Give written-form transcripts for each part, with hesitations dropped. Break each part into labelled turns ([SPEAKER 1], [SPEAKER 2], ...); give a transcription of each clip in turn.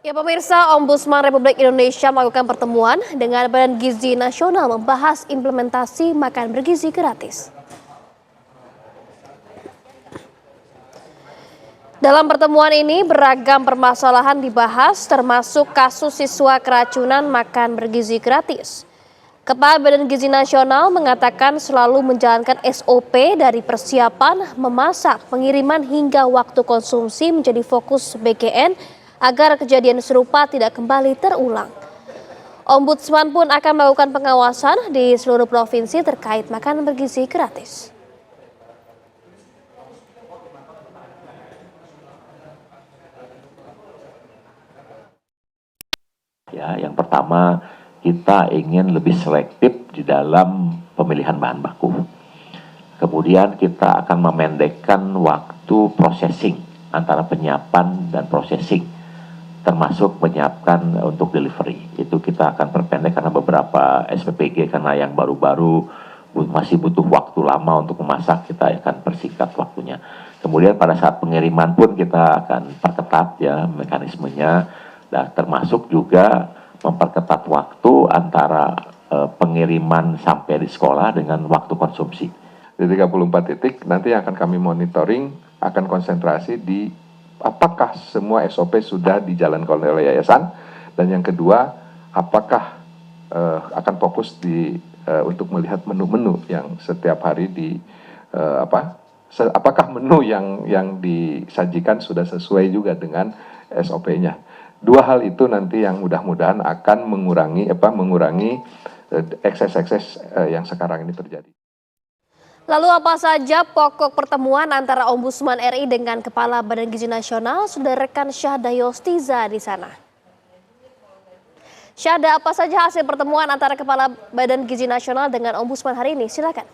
[SPEAKER 1] Ya pemirsa, Ombudsman Republik Indonesia melakukan pertemuan dengan Badan Gizi Nasional membahas implementasi makan bergizi gratis. Dalam pertemuan ini beragam permasalahan dibahas termasuk kasus siswa keracunan makan bergizi gratis. Kepala Badan Gizi Nasional mengatakan selalu menjalankan SOP dari persiapan, memasak, pengiriman hingga waktu konsumsi menjadi fokus BGN agar kejadian serupa tidak kembali terulang. Ombudsman pun akan melakukan pengawasan di seluruh provinsi terkait makanan bergizi gratis.
[SPEAKER 2] Ya, yang pertama kita ingin lebih selektif di dalam pemilihan bahan baku. Kemudian kita akan memendekkan waktu processing antara penyiapan dan processing, termasuk menyiapkan untuk delivery. Itu kita akan perpendek karena beberapa SPPG karena yang baru-baru masih butuh waktu lama untuk memasak, kita akan persingkat waktunya. Kemudian pada saat pengiriman pun kita akan perketat ya mekanismenya, dan termasuk juga memperketat waktu antara pengiriman sampai di sekolah dengan waktu konsumsi.
[SPEAKER 3] Di 34 titik nanti yang akan kami monitoring akan konsentrasi di apakah semua SOP sudah dijalankan oleh yayasan, dan yang kedua apakah akan fokus untuk melihat menu-menu yang setiap hari apakah menu yang disajikan sudah sesuai juga dengan SOP-nya. Dua hal itu nanti yang mudah-mudahan akan mengurangi ekses-ekses yang sekarang ini terjadi.
[SPEAKER 1] Lalu apa saja pokok pertemuan antara Ombudsman RI dengan Kepala Badan Gizi Nasional? Sudah rekan Syahda Yostiza di sana. Syahda, apa saja hasil pertemuan antara Kepala Badan Gizi Nasional dengan Ombudsman hari ini? Silakan.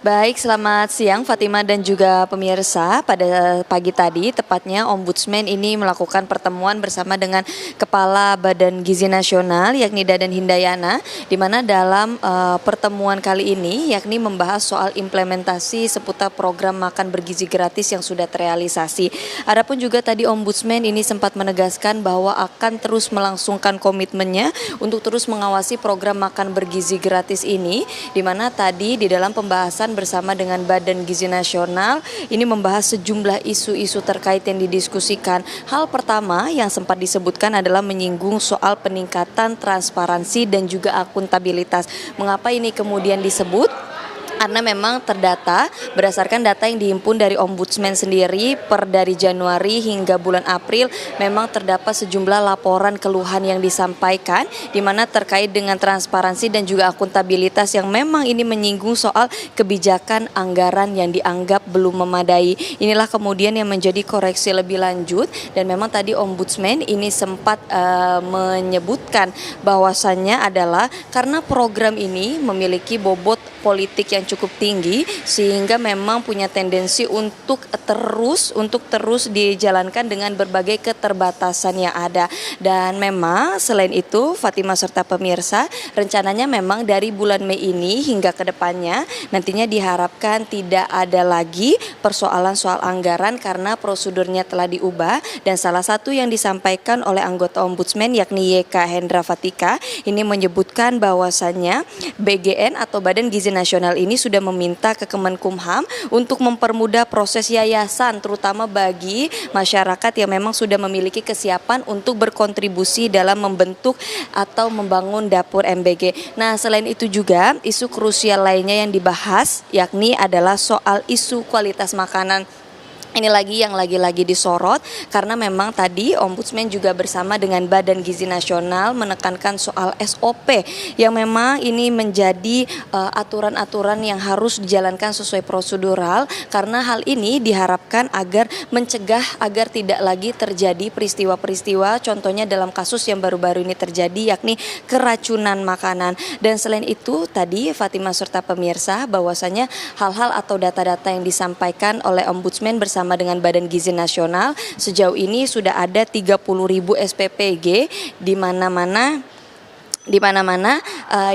[SPEAKER 4] Baik, selamat siang Fatima dan juga pemirsa. Pada pagi tadi, tepatnya Ombudsman ini melakukan pertemuan bersama dengan Kepala Badan Gizi Nasional, yakni Dadan Hindayana, di mana dalam pertemuan kali ini, yakni membahas soal implementasi seputar program makan bergizi gratis yang sudah terrealisasi. Adapun juga tadi Ombudsman ini sempat menegaskan bahwa akan terus melangsungkan komitmennya untuk terus mengawasi program makan bergizi gratis ini, di mana tadi di dalam pembahasan bersama dengan Badan Gizi Nasional ini membahas sejumlah isu-isu terkait yang didiskusikan. Hal pertama yang sempat disebutkan adalah menyinggung soal peningkatan transparansi dan juga akuntabilitas. Mengapa ini kemudian disebut? Karena memang terdata berdasarkan data yang dihimpun dari Ombudsman sendiri dari Januari hingga bulan April memang terdapat sejumlah laporan keluhan yang disampaikan di mana terkait dengan transparansi dan juga akuntabilitas yang memang ini menyinggung soal kebijakan anggaran yang dianggap belum memadai. Inilah kemudian yang menjadi koreksi lebih lanjut, dan memang tadi Ombudsman ini sempat menyebutkan bahwasannya adalah karena program ini memiliki bobot politik yang cukup tinggi sehingga memang punya tendensi untuk terus dijalankan dengan berbagai keterbatasan yang ada. Dan memang selain itu Fatima serta pemirsa, rencananya memang dari bulan Mei ini hingga ke depannya nantinya diharapkan tidak ada lagi persoalan soal anggaran karena prosedurnya telah diubah, dan salah satu yang disampaikan oleh anggota Ombudsman yakni YK Hendra Fatika ini menyebutkan bahwasannya BGN atau Badan Gizi Nasional ini sudah meminta ke Kemenkumham untuk mempermudah proses yayasan terutama bagi masyarakat yang memang sudah memiliki kesiapan untuk berkontribusi dalam membentuk atau membangun dapur MBG. Nah, selain itu juga isu krusial lainnya yang dibahas yakni adalah soal isu kualitas makanan. Ini lagi disorot karena memang tadi Ombudsman juga bersama dengan Badan Gizi Nasional menekankan soal SOP yang memang ini menjadi aturan-aturan yang harus dijalankan sesuai prosedural, karena hal ini diharapkan agar mencegah agar tidak lagi terjadi peristiwa-peristiwa contohnya dalam kasus yang baru-baru ini terjadi yakni keracunan makanan. Dan selain itu tadi Fatima serta pemirsa bahwasanya hal-hal atau data-data yang disampaikan oleh Ombudsman bersama dengan Badan Gizi Nasional sejauh ini sudah ada 30.000 SPPG di mana-mana di mana-mana,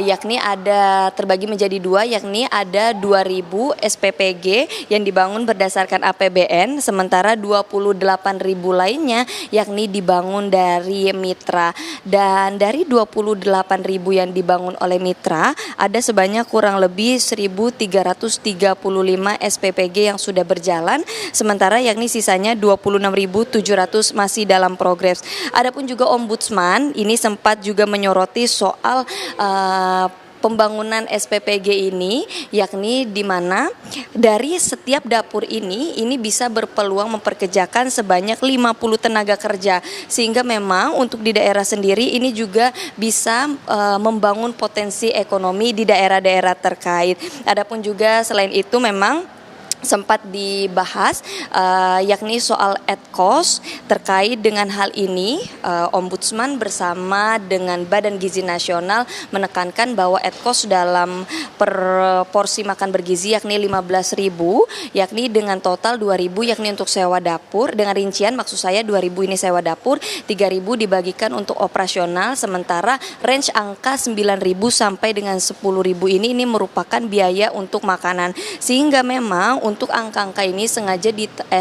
[SPEAKER 4] yakni ada terbagi menjadi dua, yakni ada 2.000 SPPG yang dibangun berdasarkan APBN, sementara 28.000 lainnya yakni dibangun dari mitra. Dan dari 28.000 yang dibangun oleh mitra, ada sebanyak kurang lebih 1.335 SPPG yang sudah berjalan, sementara yakni sisanya 26.700 masih dalam progres. Adapun juga Ombudsman ini sempat juga menyoroti soal pembangunan SPPG ini, yakni di mana dari setiap dapur ini bisa berpeluang memperkerjakan sebanyak 50 tenaga kerja, sehingga memang untuk di daerah sendiri ini juga bisa membangun potensi ekonomi di daerah-daerah terkait. Adapun juga selain itu memang sempat dibahas yakni soal adcost. Terkait dengan hal ini, Ombudsman bersama dengan Badan Gizi Nasional menekankan bahwa adcost dalam per porsi makan bergizi yakni 15.000, yakni dengan total 2.000 yakni untuk sewa dapur, dengan rincian maksud saya 2.000 ini sewa dapur, 3.000 dibagikan untuk operasional, sementara range angka 9.000 sampai dengan 10.000 ini merupakan biaya untuk makanan, sehingga memang untuk angka-angka ini sengaja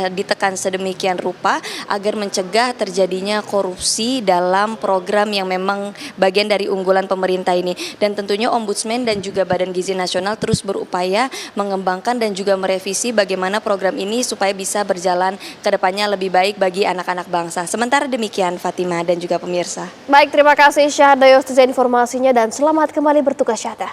[SPEAKER 4] ditekan sedemikian rupa agar mencegah terjadinya korupsi dalam program yang memang bagian dari unggulan pemerintah ini. Dan tentunya Ombudsman dan juga Badan Gizi Nasional terus berupaya mengembangkan dan juga merevisi bagaimana program ini supaya bisa berjalan ke depannya lebih baik bagi anak-anak bangsa. Sementara demikian Fatima dan juga pemirsa.
[SPEAKER 1] Baik, terima kasih Syahda Yostiza informasinya dan selamat kembali bertugas Syahda.